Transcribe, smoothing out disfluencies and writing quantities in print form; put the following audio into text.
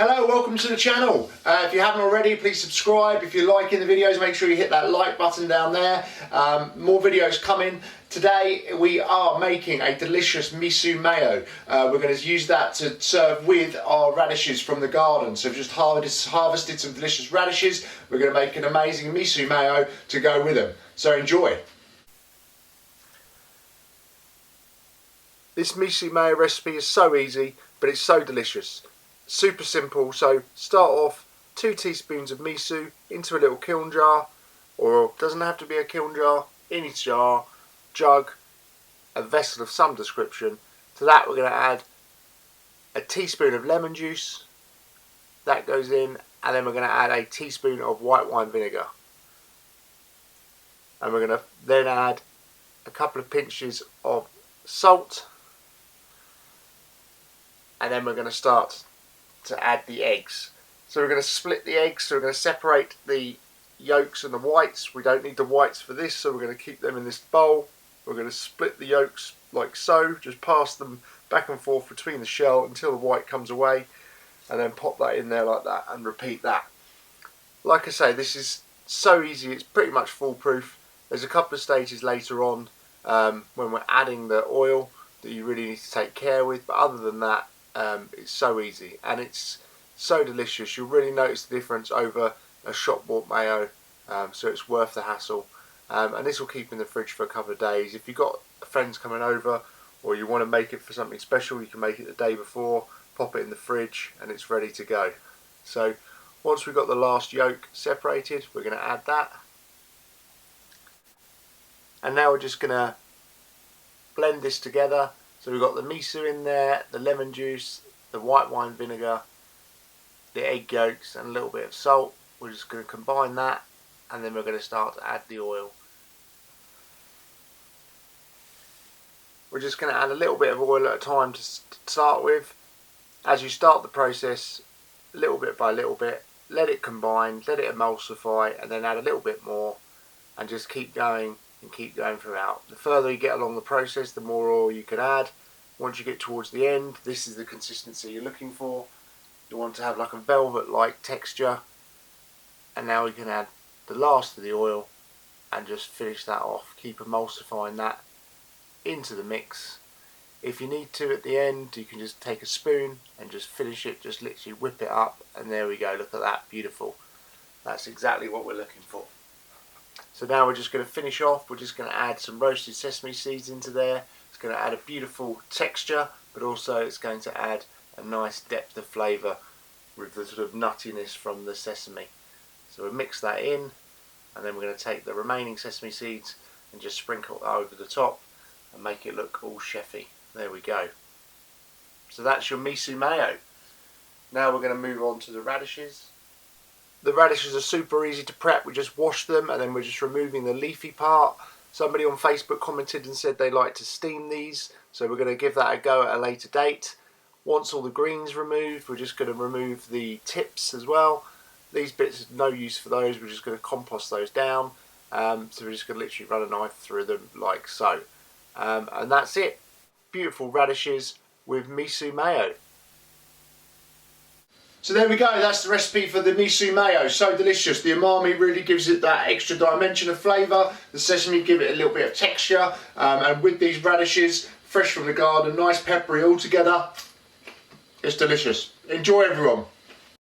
Hello, welcome to the channel. If you haven't already, please subscribe. If you're liking the videos, make sure you hit that like button down there. More videos coming. Today we are making a delicious miso mayo. We're going to use that to serve with our radishes from the garden. So we've just harvested some delicious radishes. We're going to make an amazing miso mayo to go with them. So enjoy. This miso mayo recipe is so easy, but it's so delicious. Super simple. So start off 2 teaspoons of miso into a little kiln jar, or doesn't have to be a kiln jar, any jar, jug, a vessel of some description. To that we're going to add a teaspoon of lemon juice. That goes in, and then we're going to add a teaspoon of white wine vinegar. And we're going to then add a couple of pinches of salt. And then we're going to start to add the eggs. So we're going to split the eggs, so we're going to separate the yolks and the whites. We don't need the whites for this, so we're going to keep them in this bowl. We're going to split the yolks like so, just pass them back and forth between the shell until the white comes away, and then pop that in there like that and repeat that. Like I say, this is so easy, it's pretty much foolproof. There's a couple of stages later on when we're adding the oil that you really need to take care with, but other than that, it's so easy and it's so delicious. You'll really notice the difference over a shop bought mayo, so it's worth the hassle. And this will keep in the fridge for a couple of days. If you've got friends coming over or you want to make it for something special, you can make it the day before, pop it in the fridge, and it's ready to go. So once we've got the last yolk separated, we're going to add that, and now we're just going to blend this together. So we've got the miso in there, the lemon juice, the white wine vinegar, the egg yolks, and a little bit of salt. We're just going to combine that, and then we're going to start to add the oil. We're just going to add a little bit of oil at a time to start with. As you start the process, little bit by little bit, let it combine, let it emulsify, and then add a little bit more, and just keep going and keep going throughout. The further you get along the process, the more oil you can add. Once you get towards the end, this is the consistency you're looking for. You want to have like a velvet-like texture, and now we can add the last of the oil and just finish that off. Keep emulsifying that into the mix. If you need to at the end, you can just take a spoon and just finish it, just literally whip it up, and there we go. Look at that, beautiful. That's exactly what we're looking for. So now we're just going to finish off. We're just going to add some roasted sesame seeds into there. It's going to add a beautiful texture, but also it's going to add a nice depth of flavour with the sort of nuttiness from the sesame. So we'll mix that in, and then we're going to take the remaining sesame seeds and just sprinkle it over the top and make it look all chefy. There we go. So that's your miso mayo. Now we're going to move on to the radishes. The radishes are super easy to prep. We just wash them, and then we're just removing the leafy part. Somebody on Facebook commented and said they like to steam these, so we're going to give that a go at a later date. Once all the green's removed, we're just going to remove the tips as well. These bits, no use for those. We're just going to compost those down. So we're just going to literally run a knife through them like so. And that's it. Beautiful radishes with miso mayo. So there we go, that's the recipe for the miso mayo. So delicious. The umami really gives it that extra dimension of flavour. The sesame give it a little bit of texture. And with these radishes, fresh from the garden, nice peppery all together, it's delicious. Enjoy everyone.